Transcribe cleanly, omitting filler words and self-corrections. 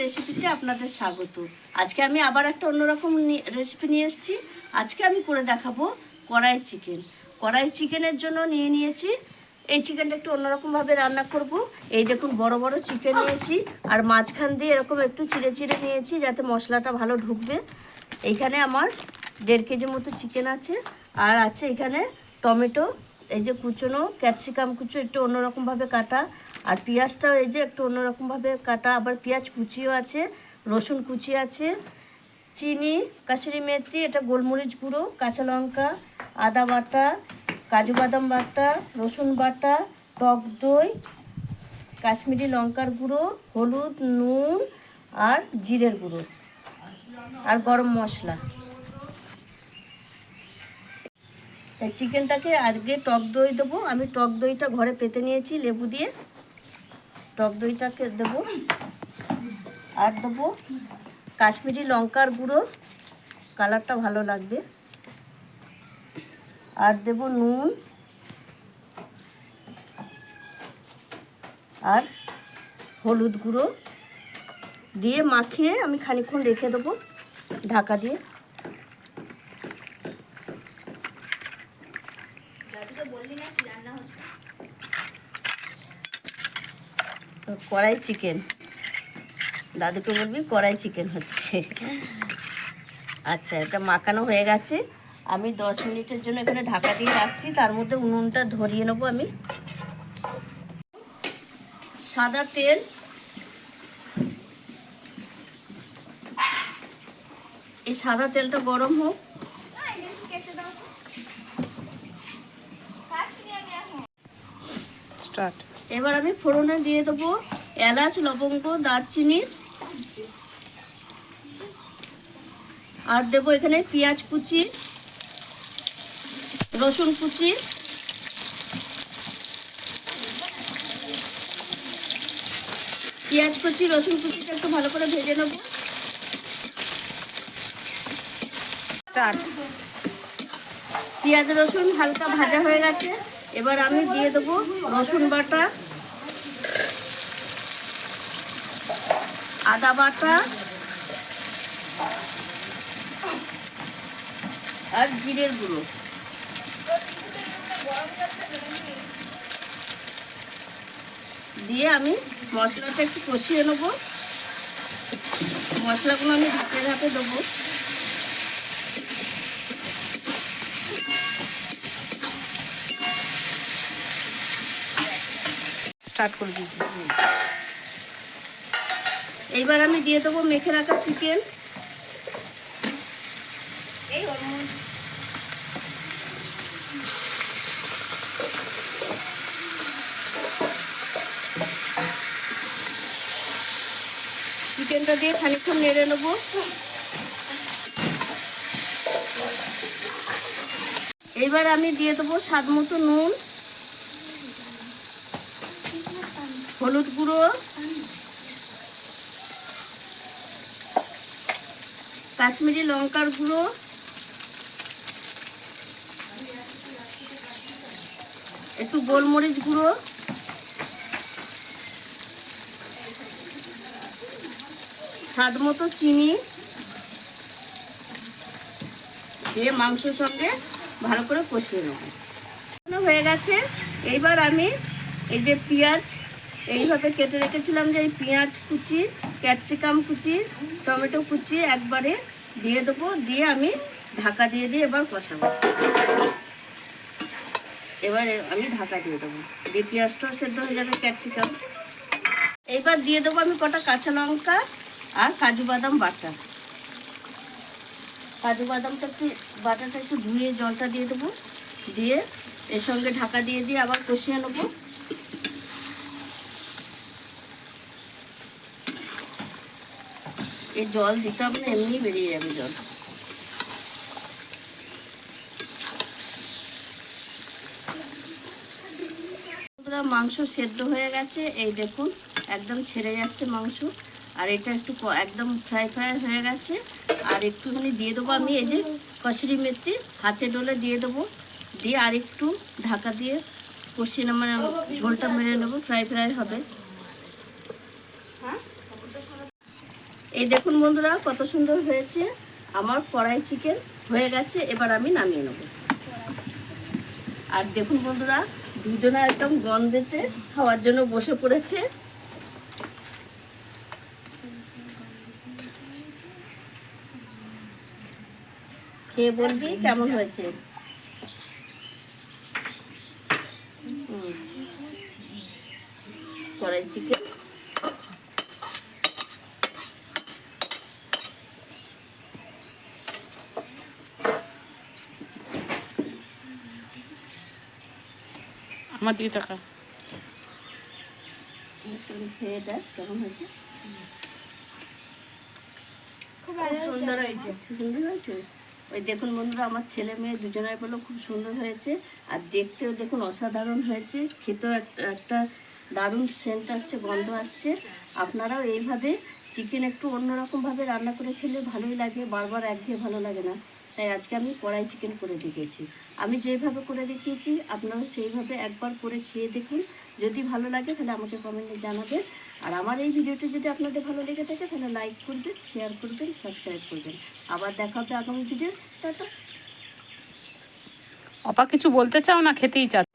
রেসিপিতে আপনাদের স্বাগত। আজকে আমি আবার একটা অন্যরকম রেসিপি নিয়ে এসেছি। আজকে আমি করে দেখাবো কড়াই চিকেন। কড়াই চিকেনের জন্য নিয়েছি এই চিকেনটা একটু অন্যরকমভাবে রান্না করব। এই দেখুন বড় বড় চিকেন নিয়েছি আর মাঝখান দিয়ে এরকম একটু চিড়ে চিড়ে নিয়েছি যাতে মশলাটা ভালো ঢুকবে। এইখানে আমার 1.5 কেজি মতো চিকেন আছে, আর আছে এখানে টমেটো, এই যে কুচনো, ক্যাপসিকাম কুচো একটু অন্যরকমভাবে কাটা, আর পেঁয়াজটাও এই যে একটু অন্যরকমভাবে কাটা, আবার পেঁয়াজ কুচিও আছে, রসুন কুচি আছে, চিনি, কাসুরি মেথি, এটা গোলমরিচ গুঁড়ো, কাঁচা লঙ্কা, আদা বাটা, কাজু বাদাম বাটা, রসুন বাটা, টক দই, কাশ্মীরি লঙ্কার গুঁড়ো, হলুদ, নুন আর জিরের গুঁড়ো আর গরম মশলা। তাই চিকেনটাকে আজকে টক দই দেবো। আমি টক দইটা ঘরে পেতে নিয়েছি লেবু দিয়ে, টক দইটাকে দেবো। আর দেবো কাশ্মীরি লঙ্কার গুঁড়ো, কালারটা ভালো লাগবে। আর দেব নুন আর হলুদ গুঁড়ো দিয়ে মাখিয়ে আমি খানিকক্ষণ রেখে দেবো ঢাকা দিয়ে। কড়াই চিকেন, দাদুকে বলবি কড়াই চিকেন হচ্ছে। আচ্ছা, এটা মাখানো হয়ে গেছে। আমি 10 মিনিটের জন্য এখানে ঢাকা দিয়ে রাখছি। তার মধ্যে উনুনটা ধরিয়ে নেবো আমি। সাদা তেল, এই সাদা তেলটা গরম হোক। স্টার্ট। এবার আমি ফোড়নে দিয়ে দেবো এলাচ, লবঙ্গ, দারচিনি, আর দেবো এখানে পেঁয়াজ কুচি, রসুন কুচি, পেঁয়াজ কুচি, রসুন কুচিটা একটু ভালো করে ভেজে নেব। পেঁয়াজ রসুন হালকা ভাজা হয়ে গেছে। এবার আমি দিয়ে দেবো রসুন বাটা, আদা বাটা আর জিরের গুঁড়ো দিয়ে আমি মশলাটা একটু কষিয়ে নেব। মশলাগুলো আমি ধাপে ধাপে দেবো। স্টার্ট করে দিচ্ছি। এইবার আমি দিয়ে দেবো মেখে রাখা চিকেন। চিকেনটা দিয়ে খানিকক্ষণ নেড়ে নেবো। এইবার আমি দিয়ে দেবো স্বাদ মতো নুন, হলুদ গুঁড়ো, কাশ্মীরি লঙ্কার গুঁড়ো, একটু গোলমরিচ গুঁড়ো, স্বাদ মতো চিনি দিয়ে মাংসের সঙ্গে ভালো করে কষিয়ে নেব। হয়ে গেছে। এইবার আমি এই যে পেঁয়াজ এইভাবে কেটে রেখেছিলাম, যে এই পেঁয়াজ কুচি, ক্যাপসিকাম কুচি, টমেটো কুচি একবারে দিয়ে দেবো। দিয়ে আমি ঢাকা দিয়ে এবার কষাবো। এবার আমি ঢাকা দিয়ে দেবো, দিয়ে পেঁয়াজটাও সেদ্ধ হয়ে যাবে, ক্যাপসিকাম। এইবার দিয়ে দেবো আমি কটা কাঁচা লঙ্কা আর কাজু বাদাম বাটা। কাজু বাদামটা একটু বাটাটা একটু ধুয়ে জলটা দিয়ে দেবো, দিয়ে এর সঙ্গে ঢাকা দিয়ে আবার কষিয়ে নেবো। এই জল দিতে হবে না, এমনি বেরিয়ে যাবে জল। মাংস সেদ্ধ হয়ে গেছে, এই দেখুন একদম ছেড়ে যাচ্ছে মাংস। আর এটা একটু একদম ফ্রাই হয়ে গেছে। আর একটুখানি দিয়ে দেবো আমি এই যে কসুরি মেথি, হাতে ডলে দিয়ে দেবো। দিয়ে আর একটু ঢাকা দিয়ে কষিয়ে মানে ঝোলটা মেরে নেবো, ফ্রাই হবে। এই দেখুন বন্ধুরা কত সুন্দর হয়েছে আমার কড়াই চিকেন। হয়ে গেছে, এবার আমি নামিয়ে নেব। আর দেখুন বন্ধুরা, দুজনে একদম গন্ধেতে খাওয়ার জন্য বসে পড়েছে। খেয়ে বলবি কেমন হয়েছে। কড়াই চিকেন আমার দিকে টাকা খেয়ে দেখ কেমন হয়েছে। খুব সুন্দর হয়েছে। সুন্দর হয়েছে। ওই দেখুন বন্ধুরা, আমার ছেলে মেয়ে দুজনাই বললো খুব সুন্দর হয়েছে। আর দেখতেও দেখুন অসাধারণ হয়েছে, খেতেও একটা দারুণ সেন্ট আসছে, গন্ধ আসছে। আপনারাও এইভাবে চিকেন একটু অন্যরকমভাবে রান্না করে খেলে ভালোই লাগে, বারবার একঘেয়ে ভালো লাগে না। তাই আজকে আমি কড়াই চিকেন করে দেখিয়েছি। আমি যেভাবে করে দেখিয়েছি আপনারা সেইভাবে একবার করে খেয়ে দেখুন। যদি ভালো লাগে তাহলে আমাকে কমেন্টে জানাবেন। আর আমার এই ভিডিওটি যদি আপনাদের ভালো লেগে থাকে তাহলে লাইক করবেন, শেয়ার করবেন, সাবস্ক্রাইব করবেন। আবার দেখা হবে আগামী ভিডিও। টাটা। অপা কিছু বলতে চাও না খেতেই চাও?